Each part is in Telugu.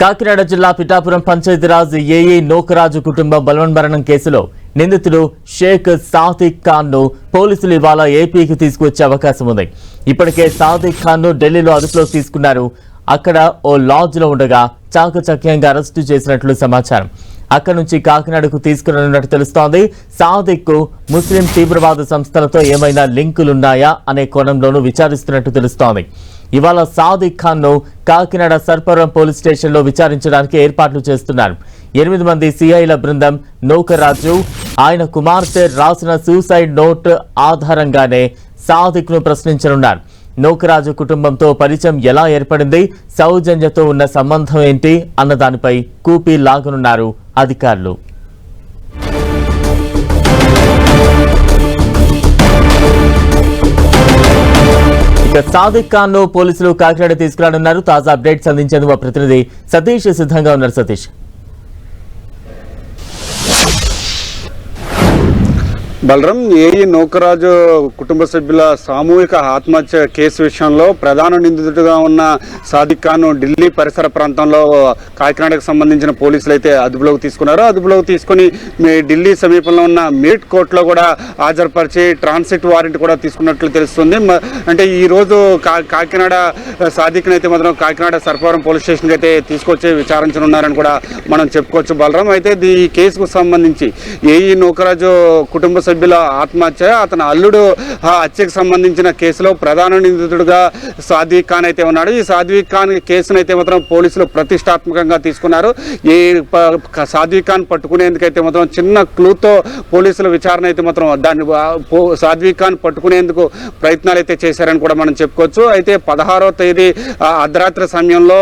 కాకినాడ జిల్లా పిఠాపురం పంచాయతీరాజ్ ఏఈ నూకరాజు కుటుంబం బలవన్మరణం కేసులో నిందితుడు షేక్ సాదిక్ ఖాన్ ను పోలీసులు ఇవాళ ఏపీకి తీసుకువచ్చే అవకాశం ఉంది. ఇప్పటికే సాదిక్ ఖాన్ ను ఢిల్లీలో అదుపులోకి తీసుకున్నారు. అక్కడ ఓ లాడ్జ్ లో ఉండగా చాకచక్యంగా అరెస్టు చేసినట్లు సమాచారం. అక్కడి నుంచి కాకినాడకు తీసుకురానున్నట్టు తెలుస్తోంది. సాదిక్ కు ముస్లిం తీవ్రవాద సంస్థలతో ఏమైనా లింకులున్నాయా అనే కోణంలోనూ విచారిస్తున్నట్టు తెలుస్తోంది. ఇవాళ సాదిక్ ఖాన్ ను కాకినాడ సర్పవరం పోలీస్ స్టేషన్ లో విచారించడానికి ఏర్పాట్లు చేస్తున్నారు. 8 మంది సిఐల బృందం నూకరాజు, ఆయన కుమార్తె రాసిన సూసైడ్ నోట్ ఆధారంగానే సాదిక్ ను ప్రశ్నించనున్నారు. నూకరాజు కుటుంబంతో పరిచయం ఎలా ఏర్పడింది, సౌజన్యతో ఉన్న సంబంధం ఏంటి అన్న దానిపై కూపీ లాగనున్నారు అధికారులు. సాదిక్ ఖాన్ ను పోలీసులు కాకినాడ తీసుకురానున్నారు. తాజా అప్డేట్స్ అందించేందుకు మా ప్రతినిధి సతీష్ సిద్ధంగా ఉన్నారు. సతీష్, బలరాం, ఏఈ నూకరాజు కుటుంబ సభ్యుల సామూహిక ఆత్మహత్య కేసు విషయంలో ప్రధాన నిందితుడిగా ఉన్న సాదిక్ ఖాన్ ఢిల్లీ పరిసర ప్రాంతంలో కాకినాడకు సంబంధించిన పోలీసులు అయితే అదుపులోకి తీసుకున్నారు. అదుపులోకి తీసుకుని ఢిల్లీ సమీపంలో ఉన్న మీట్ కోర్టులో కూడా హాజరుపరిచి ట్రాన్సిట్ వారెంట్ కూడా తీసుకున్నట్లు తెలుస్తుంది. అంటే ఈ రోజు కాకినాడ సాదిక్ని అయితే మాత్రం కాకినాడ సర్పవరం పోలీస్ స్టేషన్కి అయితే తీసుకొచ్చి విచారించనున్నారని కూడా మనం చెప్పుకోవచ్చు. బలరాం, అయితే ఈ కేసుకు సంబంధించి ఏఈ నూకరాజు కుటుంబ సభ్యుల ఆత్మహత్య, అతని అల్లుడు హత్యకు సంబంధించిన కేసులో ప్రధాన నిందితుడిగా సాదిక్ ఖాన్ అయితే ఉన్నాడు. ఈ సాదిక్ ఖాన్ కేసును అయితే మాత్రం పోలీసులు ప్రతిష్టాత్మకంగా తీసుకున్నారు. ఈ సాదిక్ ఖాన్ పట్టుకునేందుకైతే మాత్రం చిన్న క్లూతో పోలీసుల విచారణ అయితే మాత్రం దాన్ని సాదిక్ ఖాన్ పట్టుకునేందుకు ప్రయత్నాలు అయితే చేశారని కూడా మనం చెప్పుకోవచ్చు. అయితే 16వ తేదీ అర్ధరాత్రి సమయంలో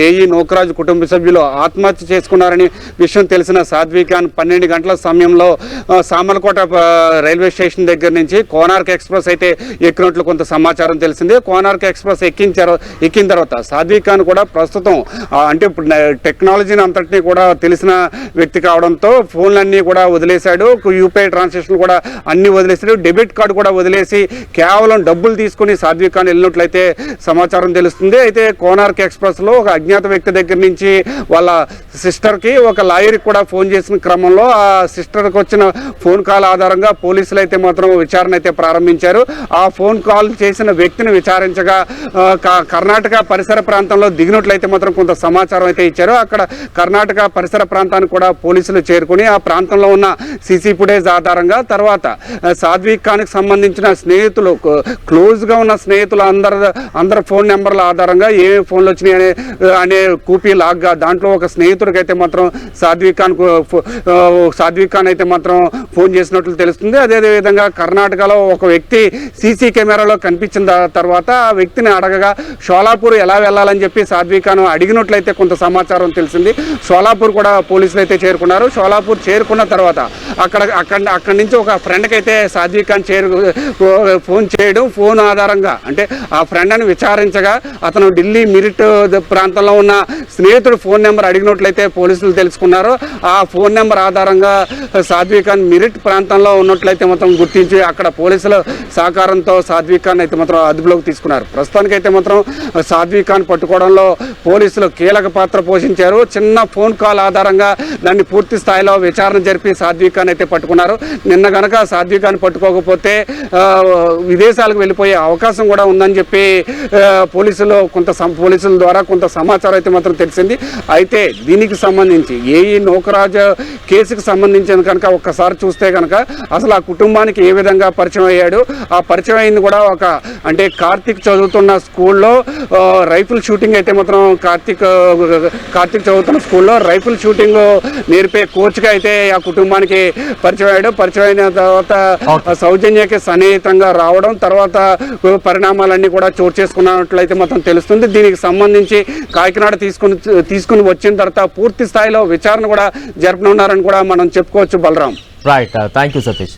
ఏఈ నూకరాజు కుటుంబ సభ్యులు ఆత్మహత్య చేసుకున్నారని విషయం తెలిసిన సాదిక్ ఖాన్ 12 గంటల సమయంలో సామర్లకోట రైల్వే స్టేషన్ దగ్గర నుంచి కోనార్క్ ఎక్స్ప్రెస్ అయితే ఎక్కినట్లు కొంత సమాచారం తెలిసింది. కోనార్క్ ఎక్స్ప్రెస్ ఎక్కిన తర్వాత సాదిక్ ఖాన్ కూడా ప్రస్తుతం అంటే టెక్నాలజీని అంతటినీ కూడా తెలిసిన వ్యక్తి కావడంతో ఫోన్లన్నీ కూడా వదిలేశాడు. యూపీఐ ట్రాన్సాక్షన్ కూడా అన్ని వదిలేశాడు. డెబిట్ కార్డు కూడా వదిలేసి కేవలం డబ్బులు తీసుకుని సాదిక్ ఖాన్ వెళ్ళినట్లయితే సమాచారం తెలుస్తుంది. అయితే కోనార్క్ ఎక్స్ప్రెస్ లో ఒక అజ్ఞాత వ్యక్తి దగ్గర నుంచి వాళ్ళ సిస్టర్కి ఒక లాయర్కి కూడా ఫోన్ చేసిన క్రమంలో ఆ సిస్టర్కి వచ్చిన ఫోన్ కాల్ ఆధారంగా పోలీసులు అయితే మాత్రం విచారణ అయితే ప్రారంభించారు. ఆ ఫోన్ కాల్ చేసిన వ్యక్తిని విచారించగా కర్ణాటక పరిసర ప్రాంతంలో దిగినట్లయితే మాత్రం కొంత సమాచారం అయితే ఇచ్చారు. అక్కడ కర్ణాటక పరిసర ప్రాంతానికి కూడా పోలీసులు చేరుకుని ఆ ప్రాంతంలో ఉన్న సీసీ ఫుటేజ్ ఆధారంగా తర్వాత సాదిక్ ఖాన్కి సంబంధించిన స్నేహితులు, క్లోజ్గా ఉన్న స్నేహితులు అందరి ఫోన్ నెంబర్ల ఆధారంగా ఏ ఫోన్లు వచ్చినాయి అనే కూపీ లాగ్గా దాంట్లో ఒక స్నేహితుడికి అయితే మాత్రం సాదిక్ ఖాన్ అయితే మాత్రం ఫోన్ చేసినట్లు తెలుస్తుంది. అదేవిధంగా కర్ణాటకలో ఒక వ్యక్తి సీసీ కెమెరాలో కనిపించిన తర్వాత ఆ వ్యక్తిని అడగగా షోలాపూర్ ఎలా వెళ్ళాలని చెప్పి సాదిక్ ఖాన్ అడిగినట్లయితే కొంత సమాచారం తెలిసింది. షోలాపూర్ కూడా పోలీసులు అయితే చేరుకున్నారు. షోలాపూర్ చేరుకున్న తర్వాత అక్కడి నుంచి ఒక ఫ్రెండ్కి అయితే సాదిక్ ఖాన్ ఫోన్ చేయడం, ఫోన్ ఆధారంగా అంటే ఆ ఫ్రెండ్ అని విచారించగా అతను ఢిల్లీ మిరిట్ ప్రాంతంలో ఉన్న స్నేహితుడు ఫోన్ నెంబర్ అడిగినట్లయితే పోలీసులు తెలుసుకున్నారు. ఆ ఫోన్ నెంబర్ ఆధారంగా సాదిక్ ఖాన్ మిరిట్ ప్రాంతంలో ఉన్నట్లయితే మొత్తం గుర్తించి అక్కడ పోలీసుల సహకారంతో సాదిక్ ఖాన్ అయితే మాత్రం అదుపులోకి తీసుకున్నారు. ప్రస్తుతానికైతే మాత్రం సాదిక్ ఖాన్ పట్టుకోవడంలో పోలీసులు కీలక పాత్ర పోషించారు. చిన్న ఫోన్ కాల్ ఆధారంగా దాన్ని పూర్తి స్థాయిలో విచారణ జరిపి సాదిక్ ఖాన్ అయితే పట్టుకున్నారు. నిన్న గనక సాదిక్ ఖాన్ పట్టుకోకపోతే విదేశాలకు వెళ్ళిపోయే అవకాశం కూడా ఉందని చెప్పి పోలీసుల ద్వారా కొంత సమాచారం అయితే మాత్రం తెలిసింది. అయితే దీనికి సంబంధించి ఏఈ నూకరాజు కేసుకు సంబంధించిన కనుక ఒక్కసారి చూస్తే కనుక అసలు ఆ కుటుంబానికి ఏ విధంగా పరిచయం అయ్యాడు, ఆ పరిచయం అయింది కూడా అంటే కార్తీక్ చదువుతున్న స్కూల్లో రైఫిల్ షూటింగ్ అయితే మాత్రం కార్తీక్ చదువుతున్న స్కూల్లో రైఫిల్ షూటింగ్ నేర్పే కోచ్గా అయితే ఆ కుటుంబానికి పరిచయం అయ్యాడు. పరిచయం అయిన తర్వాత సౌజన్యకి సన్నిహితంగా రావడం, తర్వాత పరిణామాలన్నీ కూడా చోటు చేసుకున్నట్లయితే మొత్తం తెలుస్తుంది. దీనికి సంబంధించి కాకినాడ తీసుకుని వచ్చిన తర్వాత పూర్తి స్థాయిలో విచారణ కూడా జరపనున్నారని కూడా మనం చెప్పుకోవచ్చు. Balaram, right, thank you Satish.